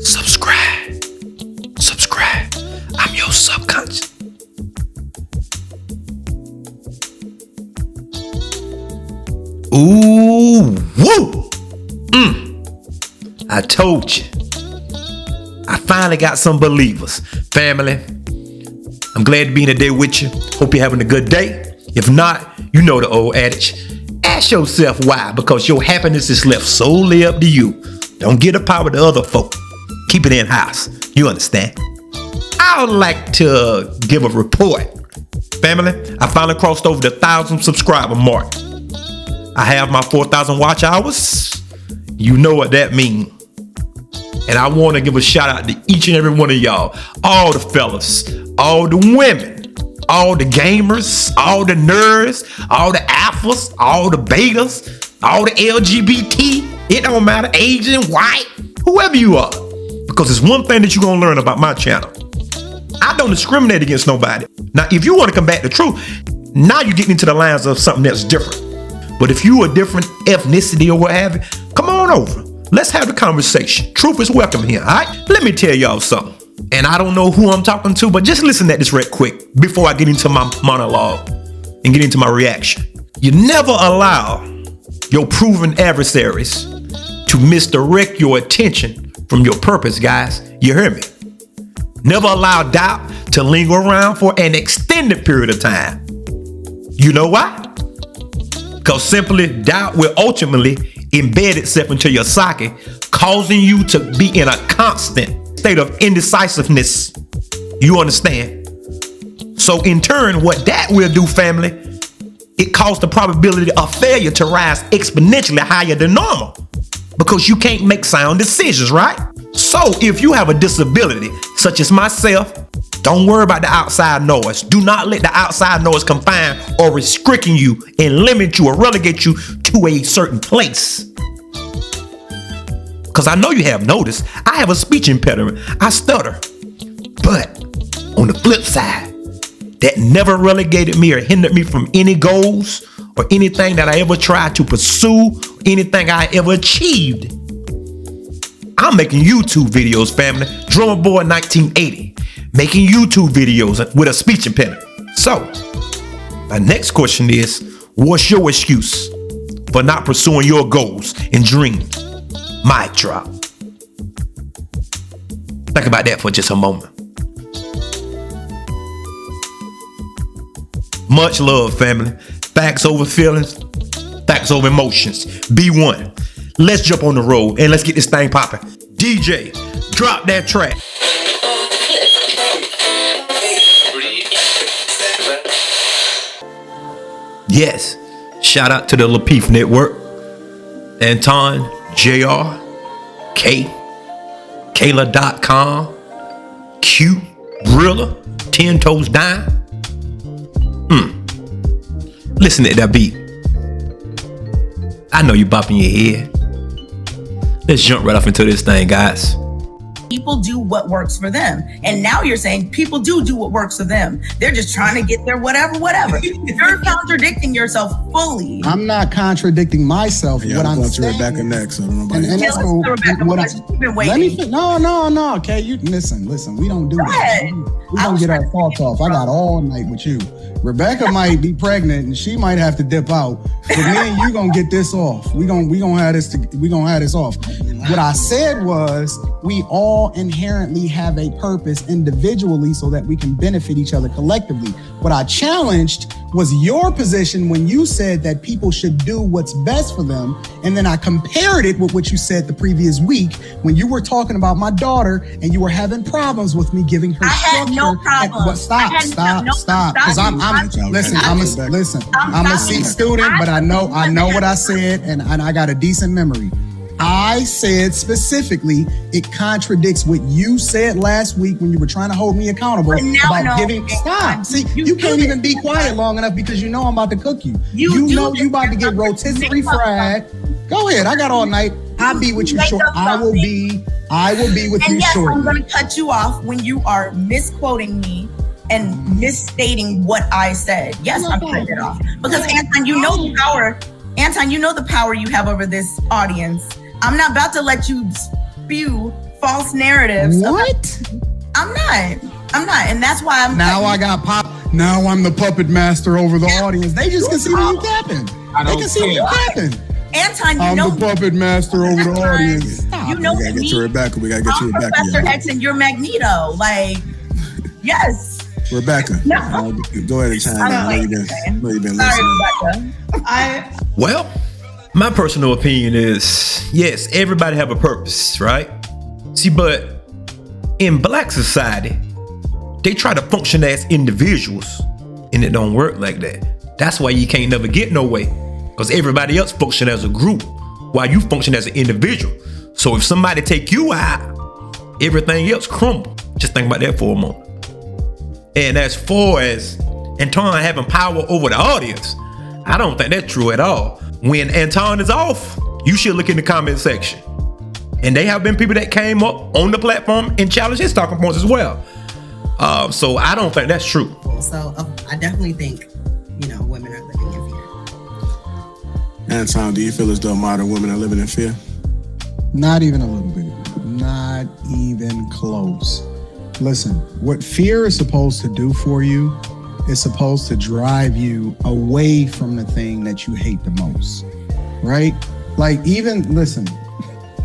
Subscribe. Subscribe. I'm your subconscious. Ooh, woo. I told you. I finally got some believers. Family, I'm glad to be in a day with you. Hope you're having a good day. If not, you know the old adage. Ask yourself why, because your happiness is left solely up to you. Don't give the power to other folk. Keep it in-house. You understand? I would like to give a report. Family, I finally crossed over the 1,000 subscriber mark. I have my 4,000 watch hours. You know what that means. And I want to give a shout out to each and every one of y'all. All the fellas, all the women, all the gamers, all the nerds, all the alphas, all the betas, all the LGBT. It don't matter, Asian, white, whoever you are. Because it's one thing that you're going to learn about my channel. I don't discriminate against nobody. Now, if you want to combat the truth, now you're getting into the lines of something that's different. But if you a different ethnicity or what have you, come on over. Let's have the conversation. Truth is welcome here, all right? Let me tell y'all something. And I don't know who I'm talking to, but just listen at this real quick before I get into my monologue and get into my reaction. You never allow your proven adversaries to misdirect your attention from your purpose, guys. You hear me? Never allow doubt to linger around for an extended period of time. You know why? Because simply doubt will ultimately embed itself into your psyche, causing you to be in a constant state of indecisiveness. You understand? So in turn, what that will do, family, it causes the probability of failure to rise exponentially higher than normal because you can't make sound decisions, right? So if you have a disability, such as myself, don't worry about the outside noise. Do not let the outside noise confine or restricting you and limit you or relegate you to a certain place. Because I know you have noticed, I have a speech impediment. I stutter. But on the flip side, that never relegated me or hindered me from any goals or anything that I ever tried to pursue, anything I ever achieved. I'm making YouTube videos, family. Drummer Boy 1980. Making YouTube videos with a speech impediment. So, my next question is, what's your excuse for not pursuing your goals and dreams? Mic drop. Think about that for just a moment. Much love, family. Facts over feelings, facts over emotions. Be one. Let's jump on the road and let's get this thing popping. DJ, drop that track. Yes, shout out to the Lapeef Network. Anton, JR, K, Kayla.com, Q, Brilla, 10 Toes Down. Listen to that beat. I know you bopping your head. Let's jump right off into this thing, guys. People do what works for them. And now you're saying people do what works for them. They're just trying to get there, whatever. You're contradicting yourself fully. I'm not contradicting myself. Yeah, what I'm I'm going saying, to Erykah next. So nobody and that's cool. Rebecca, you've been waiting. No. Okay, you listen. We don't do that. We don't get our thoughts off. I got all night with you. Rebecca might be pregnant and she might have to dip out. But me and you gonna get this off. We gonna have this off. What I said was we all inherently have a purpose individually so that we can benefit each other collectively. What I challenged was your position when you said that people should do what's best for them. And then I compared it with what you said the previous week when you were talking about my daughter and you were having problems with me giving her structure. I had no problem. Stop. Because I'm a C student, but I know what I said and I got a decent memory. I said specifically, it contradicts what you said last week when you were trying to hold me accountable about giving. Stop. See, you can't even be quiet long enough because you know I'm about to cook you. You know you about to get rotisserie fried. Go ahead. I got all night. I'll be with you short. I will be with you short. I'm going to cut you off when you are misquoting me and misstating what I said. Yes, I'm cutting it off. Because Anton, you know the power. Anton, you know the power you have over this audience. I'm not about to let you spew false narratives. What? I'm not. And that's why Now I got pop. Now I'm the puppet master over the audience. They just can see me capping. They can see me capping. Anton, I'm the puppet master over the audience. Stop. You know we gotta get to Rebecca. We gotta get to Rebecca. Professor X and you're Magneto. Like, yes. Rebecca. No. Go ahead and chime in. I know you've been listening. Rebecca. Well, my personal opinion is, yes, everybody have a purpose, right? See, but in Black society, they try to function as individuals, and it don't work like that. That's why you can't never get no way, because everybody else function as a group while you function as an individual. So if somebody take you out, everything else crumble. Just think about that for a moment. And as far as Anton having power over the audience, I don't think that's true at all. When Anton is off, you should look in the comment section. And they have been people that came up on the platform and challenged his talking points as well. So I don't think that's true. So I definitely think, women are living in fear. Anton, do you feel as though modern women are living in fear? Not even a little bit. Not even close. Listen, what fear is supposed to do for you is supposed to drive you away from the thing that you hate the most, right? Like listen,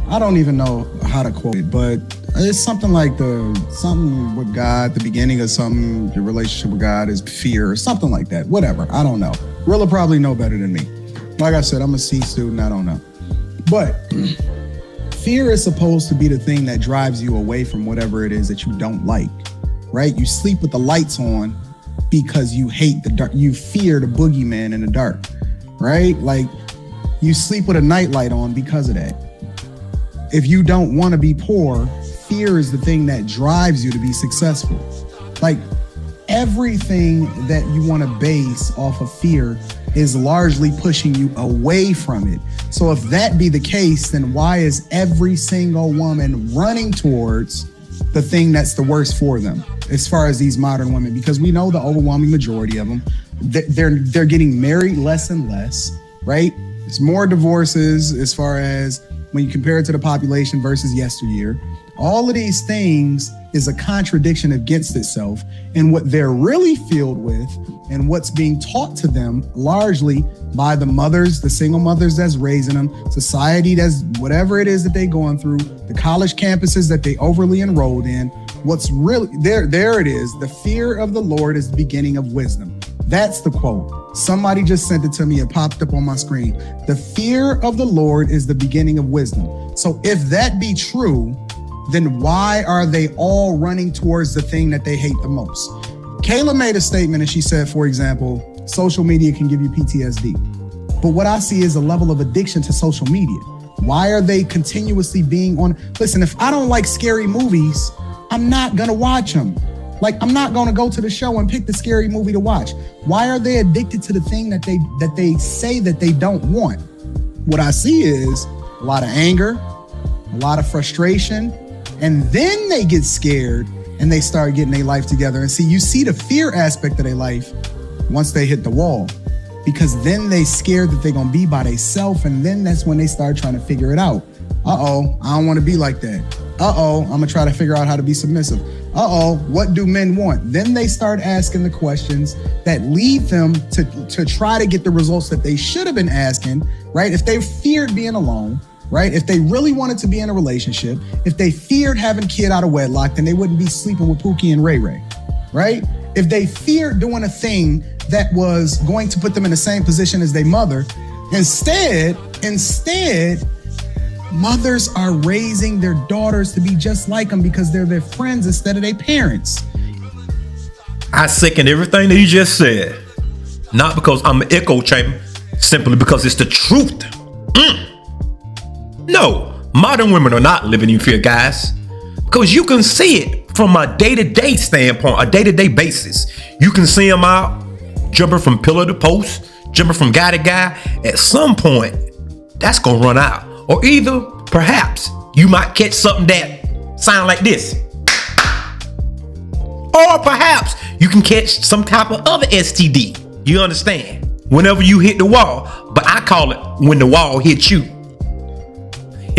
I don't even know how to quote it, but it's something like something with God, the beginning of something, your relationship with God is fear or something like that. Whatever, I don't know. Rilla probably know better than me. Like I said, I'm a C student, I don't know. But fear is supposed to be the thing that drives you away from whatever it is that you don't like, right? You sleep with the lights on because you hate the dark. You fear the boogeyman in the dark, right? Like you sleep with a nightlight on because of that. If you don't want to be poor, fear is the thing that drives you to be successful. Like everything that you want to base off of fear is largely pushing you away from it. So if that be the case, then why is every single woman running towards the thing that's the worst for them as far as these modern women? Because we know the overwhelming majority of them, they're getting married less and less, right? It's more divorces as far as when you compare it to the population versus yesteryear. All of these things is a contradiction against itself, and what they're really filled with and what's being taught to them largely by the mothers, the single mothers that's raising them, society that's whatever it is that they're going through, the college campuses that they overly enrolled in. What's really there it is. The fear of the Lord is the beginning of wisdom. That's the quote. Somebody just sent it to me. It popped up on my screen. The fear of the Lord is the beginning of wisdom. So if that be true, then why are they all running towards the thing that they hate the most? Kayla made a statement and she said, for example, social media can give you PTSD. But what I see is a level of addiction to social media. Why are they continuously being on? Listen, if I don't like scary movies, I'm not gonna watch them. Like, I'm not gonna go to the show and pick the scary movie to watch. Why are they addicted to the thing that they say that they don't want? What I see is a lot of anger, a lot of frustration, and then they get scared and they start getting their life together. And see, you see the fear aspect of their life once they hit the wall, because then they scared that they're gonna be by themselves, and then that's when they start trying to figure it out. Uh-oh, I don't wanna be like that. Uh-oh, I'm gonna try to figure out how to be submissive. Uh-oh, what do men want? Then they start asking the questions that lead them to try to get the results that they should have been asking, right? If they feared being alone, right? If they really wanted to be in a relationship, if they feared having a kid out of wedlock, then they wouldn't be sleeping with Pookie and Ray Ray, right? If they feared doing a thing that was going to put them in the same position as their mother, instead, mothers are raising their daughters to be just like them because they're their friends instead of their parents. I second everything that you just said. Not because I'm an echo chamber, simply because it's the truth. No, modern women are not living in fear, guys. Because you can see it from a day-to-day standpoint, a day-to-day basis. You can see them out jumping from pillar to post, jumping from guy to guy. At some point, that's gonna run out. Or either, perhaps, you might catch something that sound like this. Or perhaps you can catch some type of other STD. You understand? Whenever you hit the wall. But I call it when the wall hits you.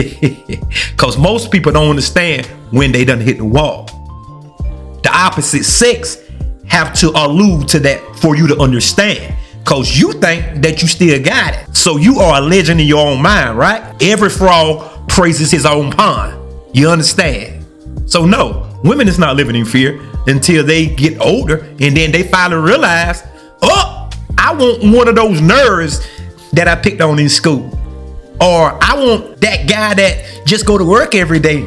Because most people don't understand when they done hit the wall. The opposite sex have to allude to that for you to understand. Because you think that you still got it. So you are a legend in your own mind, right? Every frog praises his own pond. You understand? So no, women is not living in fear until they get older, and then they finally realize, oh, I want one of those nerds that I picked on in school. Or I want that guy that just go to work every day.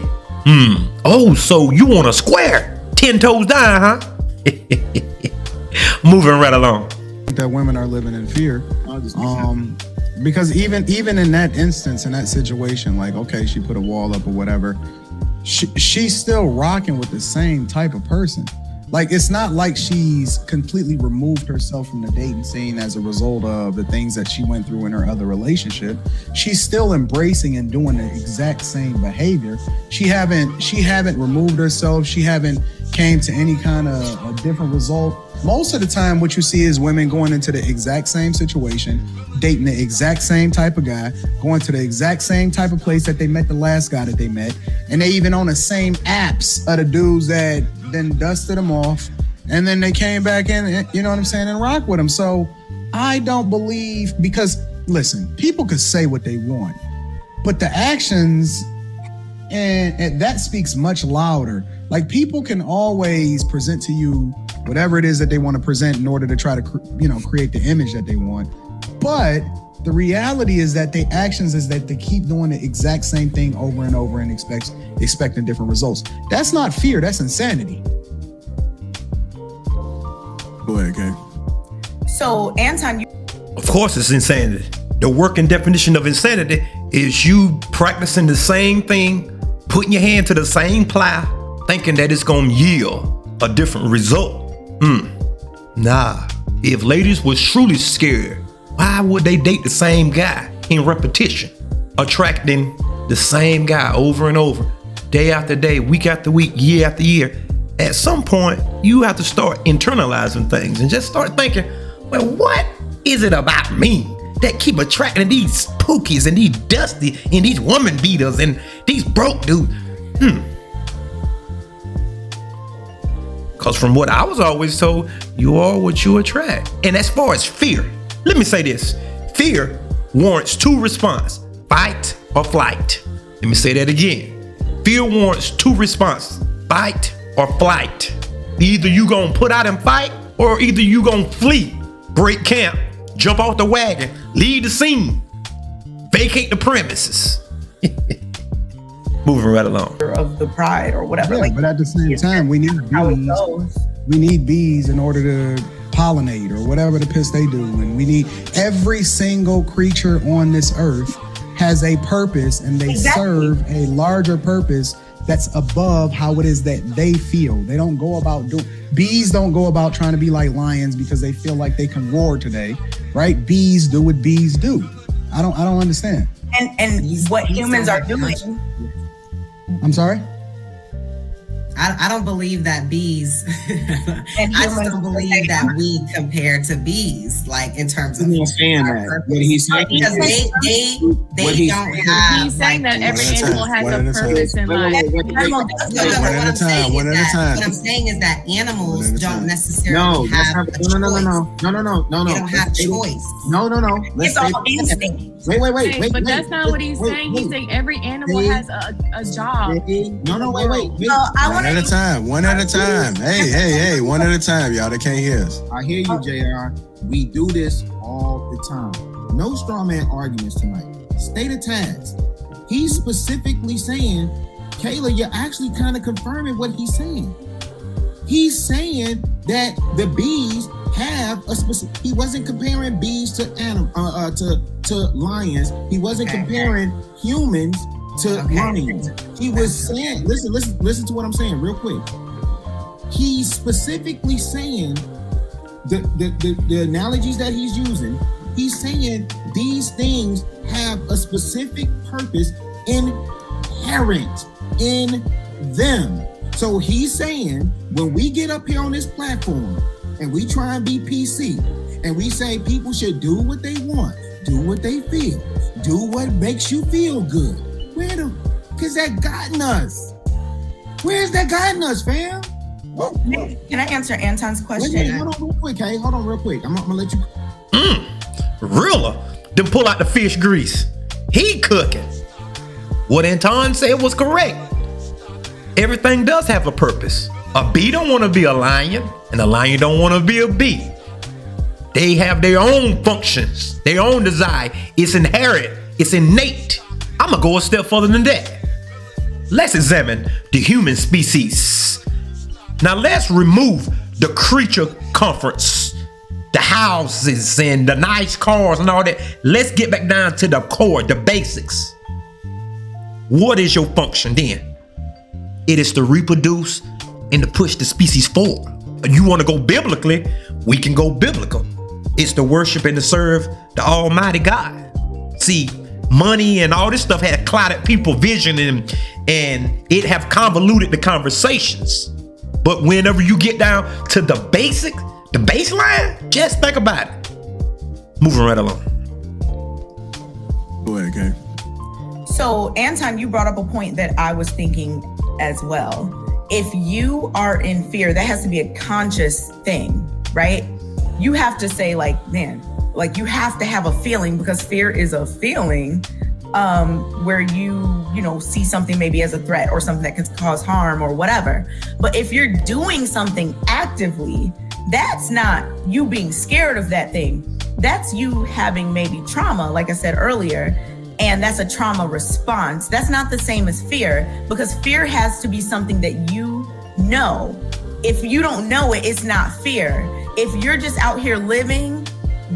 Oh, so you want a square? 10 toes down, huh? Moving right along. That women are living in fear. Because even in that instance, in that situation, like, okay, she put a wall up or whatever, she's still rocking with the same type of person. Like, it's not like she's completely removed herself from the dating scene as a result of the things that she went through in her other relationship. She's still embracing and doing the exact same behavior. She haven't removed herself. She haven't came to any kind of a different result. Most of the time, what you see is women going into the exact same situation, dating the exact same type of guy, going to the exact same type of place that they met the last guy that they met, and they even on the same apps of the dudes that then dusted them off, and then they came back in, you know what I'm saying, and rock with them. So I don't believe, because listen, people could say what they want, but the actions, and that speaks much louder. Like, people can always present to you whatever it is that they want to present in order to try to, create the image that they want. But the reality is that the actions is that they keep doing the exact same thing over and over and expecting different results. That's not fear, that's insanity. Go ahead, Kay. So, Anton, Of course it's insanity. The working definition of insanity is you practicing the same thing, putting your hand to the same plow, thinking that it's gonna yield a different result. Nah. If ladies was truly scared, why would they date the same guy in repetition, attracting the same guy over and over, day after day, week after week, year after year? At some point, you have to start internalizing things and just start thinking, well, what is it about me that keep attracting these pookies and these dusty and these woman beaters and these broke dudes? Because from what I was always told, you are what you attract. And as far as fear, let me say this. Fear warrants two responses, fight or flight. Let me say that again. Fear warrants two responses, fight or flight. Either you gonna put out and fight, or either you gonna flee, break camp, jump off the wagon, leave the scene, vacate the premises. Moving right along. of the pride or whatever. Yeah, but at the same time, we need how it bees. goes. We need bees in order to pollinate or whatever the piss they do. And we need every single creature on this earth has a purpose, and they serve a larger purpose that's above how it is that they feel. They don't go about bees don't go about trying to be like lions because they feel like they can roar today, right? Bees do what bees do. I don't understand. And what humans are doing. I'm sorry? I don't believe that bees. And I just don't believe that we compare to bees, like in terms of. He's not saying our that. purpose. What he's saying Because they What he's don't saying- have. He's saying that every One at a animal time, has one a at a time. purpose in life. One at a time. What I'm saying is that animals One at a don't time. necessarily No, that's have not. a No. choice. They don't have choice. No. It's all instinct. Wait. But that's not what he's saying. He's saying every animal has a job. No, wait. So I One want at a to. time. One at a time. Hey, one at a time, y'all. They can't hear us. I hear you, JR. We do this all the time. No straw man arguments tonight. State of task. He's specifically saying, Kayla, you're actually kind of confirming what he's saying. He's saying that the bees have a specific. He wasn't comparing bees to to lions. He wasn't comparing humans to lions. He was saying, listen to what I'm saying real quick. He's specifically saying the analogies that he's using. He's saying these things have a specific purpose inherent in them. So he's saying when we get up here on this platform and we try and be PC and we say people should do what they want, do what they feel, do what makes you feel good. Because that gotten us. Where's that gotten us, fam? Can I answer Anton's question? Hold on real quick, hey. Hold on real quick. I'm gonna let you. Really? Then pull out the fish grease. He cooking. What Anton said was correct. Everything does have a purpose. A bee don't want to be a lion, and a lion don't want to be a bee. They have their own functions, their own desire. It's inherent. It's innate. I'm gonna go a step further than that. Let's examine the human species. Now let's remove the creature comforts, the houses and the nice cars and all that. Let's get back down to the core, the basics. What is your function then? It is to reproduce and to push the species forward. You want to go biblically, we can go biblical. It's to worship and to serve the Almighty God. See, money and all this stuff had clouded people's vision and it have convoluted the conversations. But whenever you get down to the basic, the baseline, just think about it. Moving right along. Go ahead, Kay. So, Anton, you brought up a point that I was thinking as well. If you are in fear, that has to be a conscious thing, right? You have to say, like, man, like you have to have a feeling, because fear is a feeling where you see something maybe as a threat or something that could cause harm or whatever. But if you're doing something actively, that's not you being scared of that thing. That's you having maybe trauma, like I said earlier. And that's a trauma response. That's not the same as fear, because fear has to be something that you know. If you don't know it, it's not fear. If you're just out here living,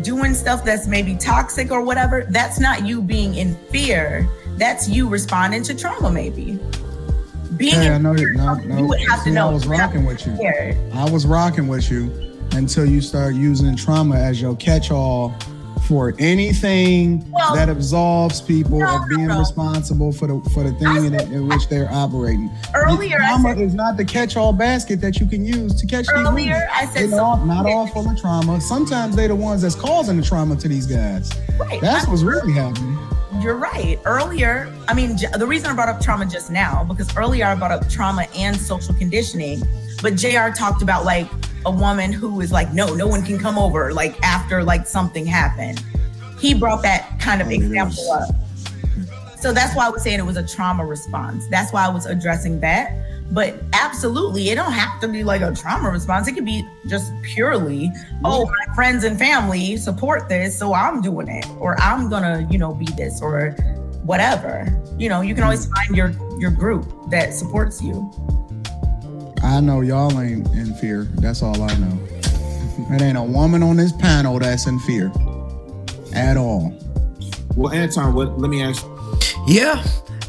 doing stuff that's maybe toxic or whatever, that's not you being in fear. That's you responding to trauma, maybe. Being in fear, you would have to know. I was rocking with you. I was rocking with you until you start using trauma as your catch-all for anything that absolves people of being responsible for the thing in which they're operating. Earlier, trauma is not the catch-all basket that you can use to catch these moves. I said not all full of trauma. Sometimes they're the ones that's causing the trauma to these guys. Right. That's what's really happening. You're right. Earlier, I mean, the reason I brought up trauma just now, because earlier I brought up trauma and social conditioning, but JR talked about like a woman who is like, no one can come over, like after like something happened. He brought that kind of example up. So that's why I was saying it was a trauma response. That's why I was addressing that. But absolutely, it don't have to be like a trauma response. It could be just purely, my friends and family support this, so I'm doing it, or I'm gonna, be this, or whatever. You can always find your group that supports you. I know y'all ain't in fear. That's all I know. There ain't a woman on this panel that's in fear at all. Well, Anton, let me ask you. Yeah,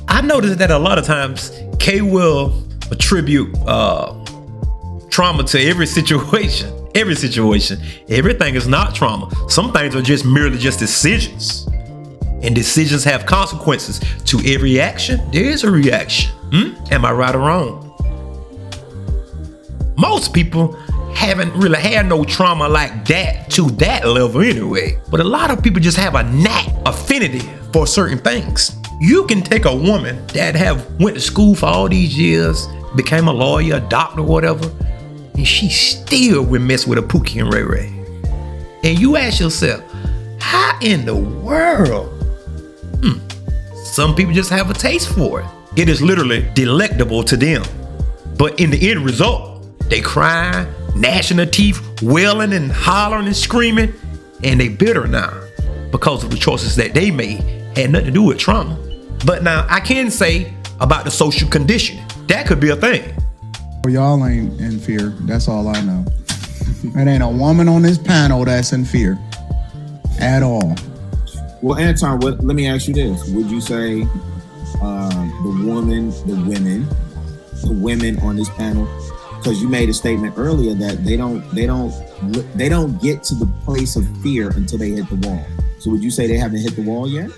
I noticed that a lot of times Kay will attribute trauma to every situation. Everything is not trauma. Some things are just merely just decisions, and decisions have consequences. To every action there is a reaction. Am I right or wrong? Most people haven't really had no trauma like that to that level anyway, but a lot of people just have a affinity for certain things. You can take a woman that have went to school for all these years, became a lawyer, a doctor, whatever, and she still would mess with a Pookie and Ray Ray. And you ask yourself, how in the world? Some people just have a taste for it. It is literally delectable to them. But in the end result, they crying, gnashing their teeth, wailing and hollering and screaming, and they bitter now because of the choices that they made. Had nothing to do with trauma. But now I can say about the social conditioning, that could be a thing. Well, y'all ain't in fear. That's all I know. There ain't a woman on this panel that's in fear at all. Well, Anton, let me ask you this. Would you say the women on this panel, because you made a statement earlier that they don't get to the place of fear until they hit the wall. So would you say they haven't hit the wall yet?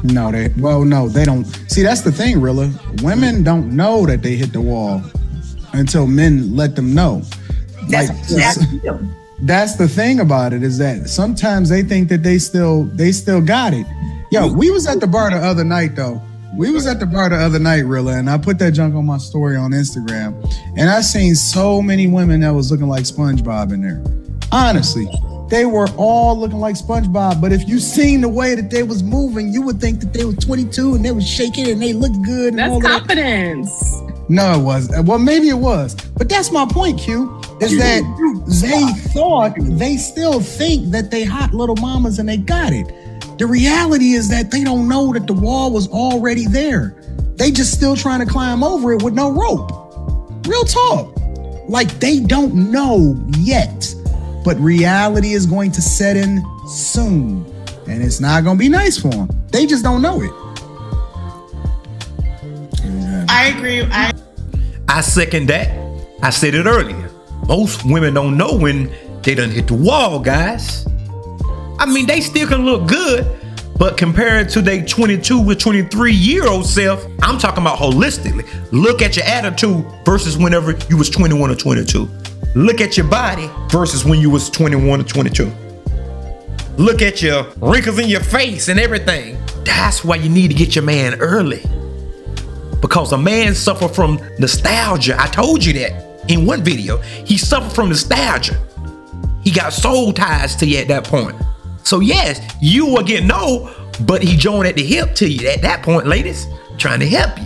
No, they don't. See, that's the thing, Rilla. Women don't know that they hit the wall until men let them know. That's the thing about it, is that sometimes they think that they still got it. Yo, we was at the bar the other night though. We was at the bar the other night, Rilla, and I put that junk on my story on Instagram, and I seen so many women that was looking like SpongeBob in there. Honestly, they were all looking like SpongeBob, but if you seen the way that they was moving, you would think that they were 22 and they was shaking and they looked good. And That's all confidence. That. No, it wasn't. Well, maybe it was, but that's my point, Q, is that they still think that they hot little mamas and they got it. The reality is that they don't know that the wall was already there. They just still trying to climb over it with no rope. Real talk. Like they don't know yet, but reality is going to set in soon. And it's not going to be nice for them. They just don't know it. I agree. I second that. I said it earlier. Most women don't know when they done hit the wall, guys. I mean, they still can look good, but compared to their 22 or 23-year-old self, I'm talking about holistically. Look at your attitude versus whenever you was 21 or 22. Look at your body versus when you was 21 or 22. Look at your wrinkles in your face and everything. That's why you need to get your man early. Because a man suffer from nostalgia. I told you that in one video. He suffered from nostalgia. He got soul ties to you at that point. So yes, you were getting old, but he joined at the hip to you at that point, ladies, trying to help you.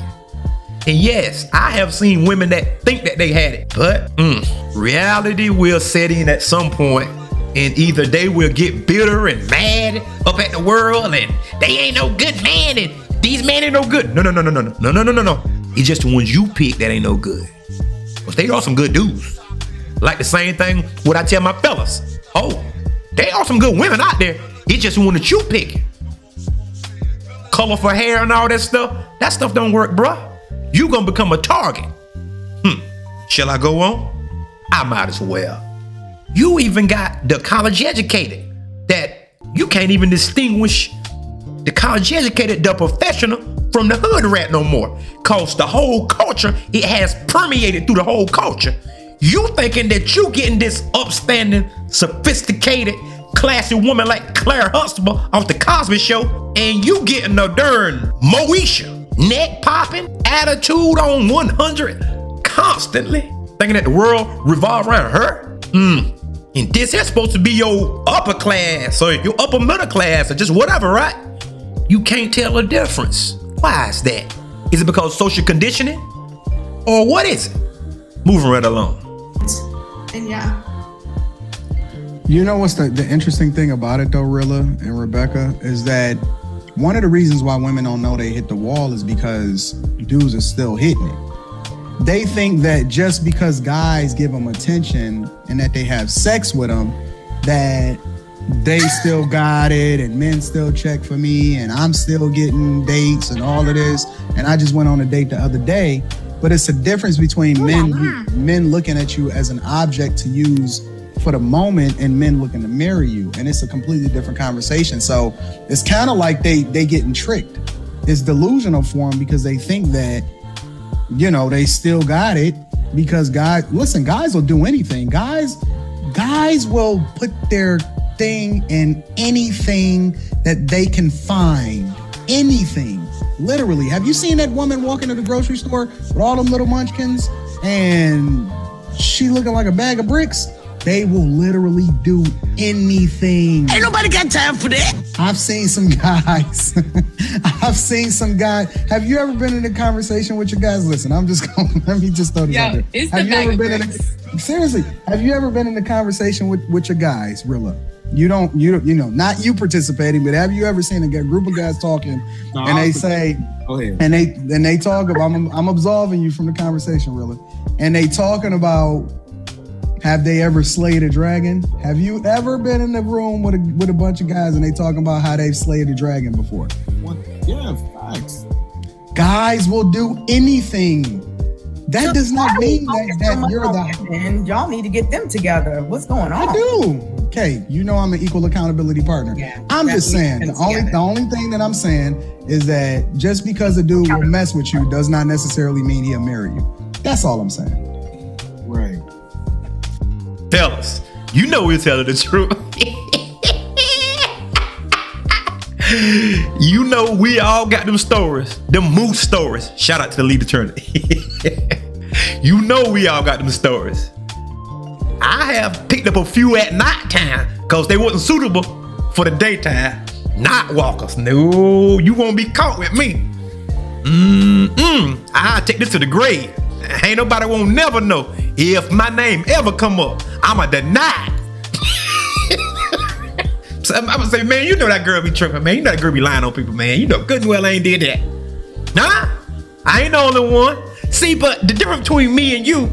And yes, I have seen women that think that they had it, but reality will set in at some point, and either they will get bitter and mad up at the world, and they ain't no good man, and these men ain't no good. No. It's just the ones you pick that ain't no good. But they are some good dudes. Like the same thing what I tell my fellas. Oh, they are some good women out there. It's just the one that you pick. Colorful hair and all that stuff don't work, bruh. You gonna become a target. Shall I go on? I might as well. You even got the college educated that you can't even distinguish the college educated, the professional from the hood rat no more. Cause the whole culture, it has permeated through the whole culture. You thinking that you getting this upstanding, sophisticated, classy woman like Claire Huxtable off the Cosby Show, and you getting a darn Moesha, neck popping, attitude on 100 constantly, thinking that the world revolves around her. And this is supposed to be your upper class or your upper middle class or just whatever, right? You can't tell the difference. Why is that? Is it because social conditioning? Or what is it? Moving right along. And yeah. You know what's the interesting thing about it though, Rilla and Rebecca, is that one of the reasons why women don't know they hit the wall is because dudes are still hitting it. They think that just because guys give them attention and that they have sex with them, that they still got it and men still check for me and I'm still getting dates and all of this. And I just went on a date the other day, but it's a difference between men looking at you as an object to use for the moment and men looking to marry you. And it's a completely different conversation. So it's kind of like they getting tricked. It's delusional for them because they think that, you know, they still got it because guys will do anything. Guys will put their thing in anything that they can find. Anything. Literally. Have you seen that woman walking to the grocery store with all them little munchkins and she looking like a bag of bricks? They will literally do anything. Ain't nobody got time for that. I've seen some guys. Have you ever been in a conversation with your guys? Listen, I'm just going, let me just throw this out there. It's have the you ever bag been of bricks. Seriously, have you ever been in a conversation with your guys, Rilla? You don't, not you participating, but have you ever seen a group of guys talking and they say, go ahead. and they talk about, I'm absolving you from the conversation, Rilla, and they talking about, have they ever slayed a dragon? Have you ever been in the room with a bunch of guys and they talking about how they've slayed a dragon before? Yeah, facts. Guys will do anything. That does not mean that you're the... And y'all need to get them together. What's going on? I do. Okay, you know I'm an equal accountability partner. Yeah, I'm just saying, the only thing that I'm saying is that just because a dude will mess with you does not necessarily mean he'll marry you. That's all I'm saying. Right. Fellas, you know we're telling the truth. You know we all got them stories, them moose stories. Shout out to the lead attorney. You know we all got them stories. I have picked up a few at nighttime because they wasn't suitable for the daytime. Night walkers, no, you won't be caught with me. I take this to the grave. Ain't nobody won't never know if my name ever come up. I'ma deny it. So I'm gonna say, man, you know that girl be tripping, man. You know that girl be lying on people, man. You know good and well I ain't did that. Nah, I ain't the only one. See, but the difference between me and you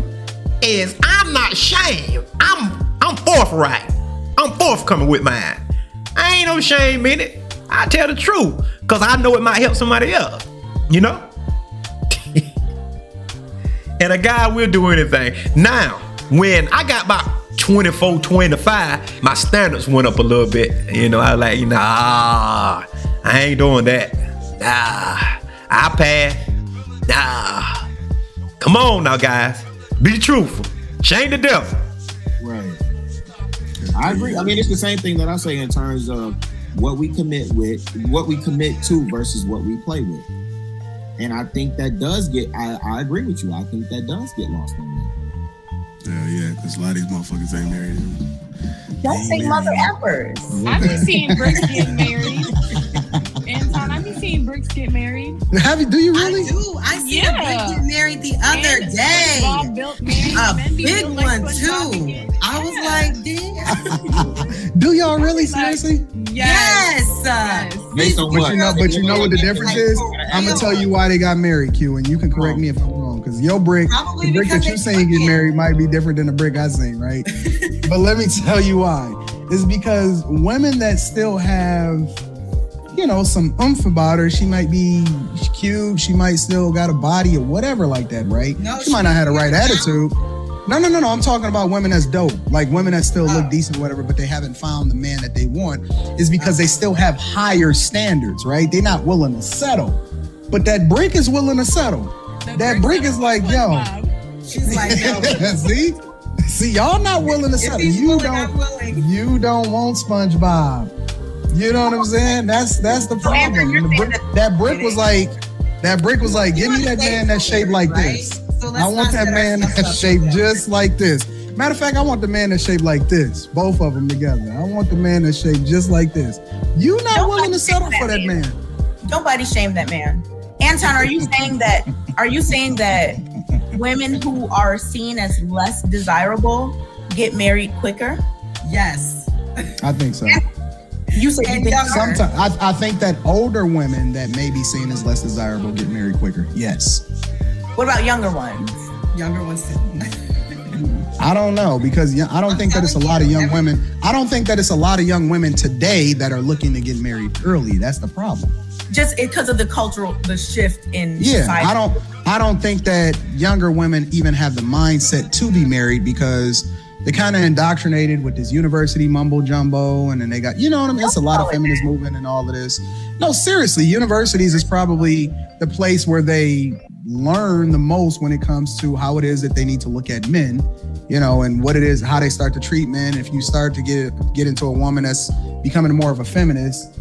is I'm not ashamed. I'm forthright. I'm forthcoming with mine. I ain't no shame in it. I tell the truth, cause I know it might help somebody else. You know? And a guy will do anything. Now, when I got about 24, 25, my standards went up a little bit. You know, I was like, I ain't doing that. I pass. Come on now, guys. Be truthful. Shame the devil. Right. I agree. I mean, it's the same thing that I say in terms of what we commit to versus what we play with. And I think that does get, I agree with you. I think that does get lost on me. Yeah, because a lot of these motherfuckers ain't married. Don't say mother effers. I've been seeing Bricks get married. Anton, I've been seeing Bricks get married. Do you really? I do. I see a Brick get married the other day. Bob built married. A Men be big built like one SpongeBob too. again. I was like, damn. Do y'all really? Seriously? Yes. Based on what? But you know what the difference is? I'm gonna tell you why they got married, Q, and you can correct me if I'm wrong. Because your brick, Probably the brick that because you they saying get fucking- married might be different than the brick I seen, right? But let me tell you why. It's because women that still have, some oomph about her, she might be cute, she might still got a body or whatever like that, right? No, she might not have the right attitude. No. I'm talking about women that's dope. Like women that still look decent, whatever, but they haven't found the man that they want is because they still have higher standards, right? They're not willing to settle. But that brick is willing to settle. That brick is like, yo. She's like, yo. See, y'all not willing to settle. You don't want SpongeBob. You know what I'm saying? That's the problem. That brick was like, give me that man that's shaped like this. I want that man that's shaped just like this. Matter of fact, I want the man that's shaped like this. Both of them together. I want the man that's shaped just like this. You not willing to settle for that man. Don't body shame that man. Anton, are you saying that women who are seen as less desirable get married quicker? Yes. I think so. You say you think sometimes I think that older women that may be seen as less desirable get married quicker. Yes. What about younger ones? Younger ones too. I don't know because I don't think that it's a lot of young women. I don't think that it's a lot of young women today that are looking to get married early. That's the problem. Just because of the shift in society. I don't think that younger women even have the mindset to be married because they're kind of indoctrinated with this university mumbo jumbo, and then they got, what I mean? It's a lot of feminist movement and all of this. No, seriously, universities is probably the place where they learn the most when it comes to how it is that they need to look at men, and what it is, how they start to treat men. If you start to get into a woman that's becoming more of a feminist,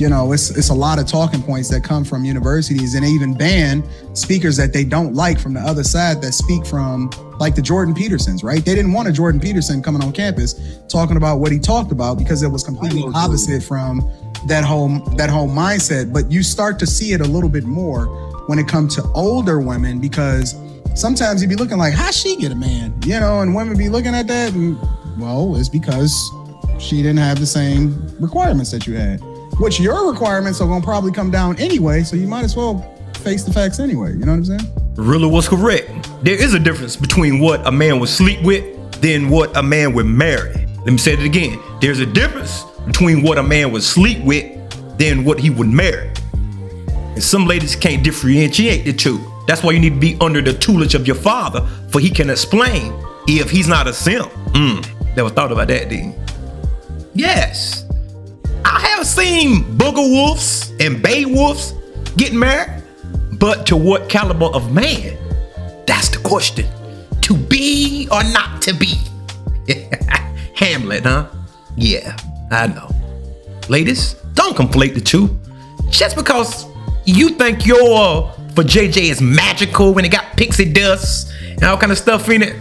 it's a lot of talking points that come from universities, and they even ban speakers that they don't like from the other side that speak from like the Jordan Petersons, right? They didn't want a Jordan Peterson coming on campus talking about what he talked about because it was completely opposite from that whole mindset. But you start to see it a little bit more when it comes to older women because sometimes you be looking like, how she get a man? And women be looking at that and, well, it's because she didn't have the same requirements that you had. Which your requirements are going to probably come down anyway, so you might as well face the facts anyway. You know what I'm saying? Really was correct. There is a difference between what a man would sleep with than what a man would marry. Let me say it again. There's a difference between what a man would sleep with than what he would marry. And some ladies can't differentiate the two. That's why you need to be under the tutelage of your father, for he can explain if he's not a simp. Never thought about that, did you? Yes. I have seen booger wolves and bay wolves get married, but to what caliber of man? That's the question. To be or not to be? Hamlet, huh? Yeah, I know. Ladies, Don't conflate the two. Just because you think your for JJ is magical when it got pixie dust and all kind of stuff in it.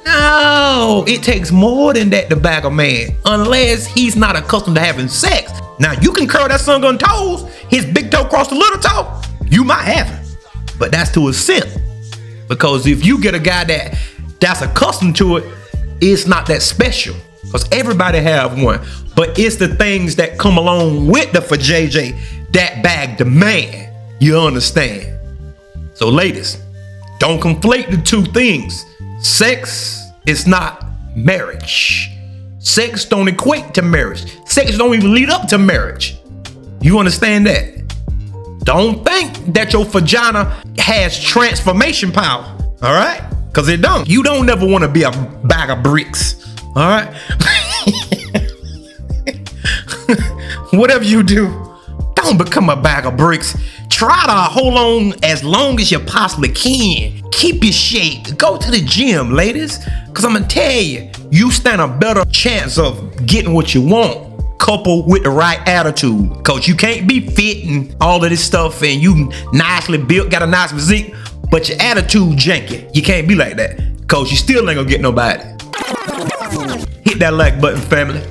No, it takes more than that to bag a man, unless he's not accustomed to having sex. Now you can curl that son gun toes, his big toe cross the little toe, you might have it, but that's to a simp. Because if you get a guy that's accustomed to it, it's not that special. Because everybody have one, but it's the things that come along with the for JJ that bag the man. You understand? So ladies, don't conflate the two things. Sex is not marriage. Sex don't equate to marriage. Sex don't even lead up to marriage. You understand that? Don't think that your vagina has transformation power, all right? Because it don't. You don't never want to be a bag of bricks, all right? Whatever you do, don't become a bag of bricks. Try to hold on as long as you possibly can. Keep your shape. Go to the gym, ladies. Because I'm going to tell you, you stand a better chance of getting what you want, coupled with the right attitude. Because you can't be fit and all of this stuff and you nicely built, got a nice physique, but your attitude janky. You can't be like that because you still ain't going to get nobody. Hit that like button, family.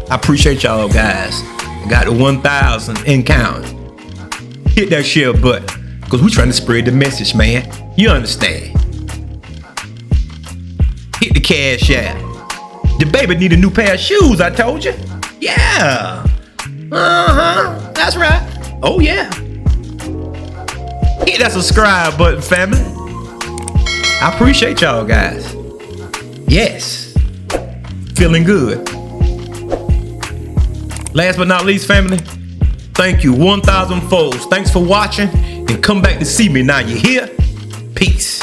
I appreciate y'all, guys. I got the 1,000 and counting. Hit that share button because we're trying to spread the message, man. You understand? Hit the cash app. The baby need a new pair of shoes, I told you. Yeah. That's right. Oh, yeah. Hit that subscribe button, family. I appreciate y'all, guys. Yes. Feeling good. Last but not least, family, thank you 1,000 folds. Thanks for watching and come back to see me. Now you here. Peace.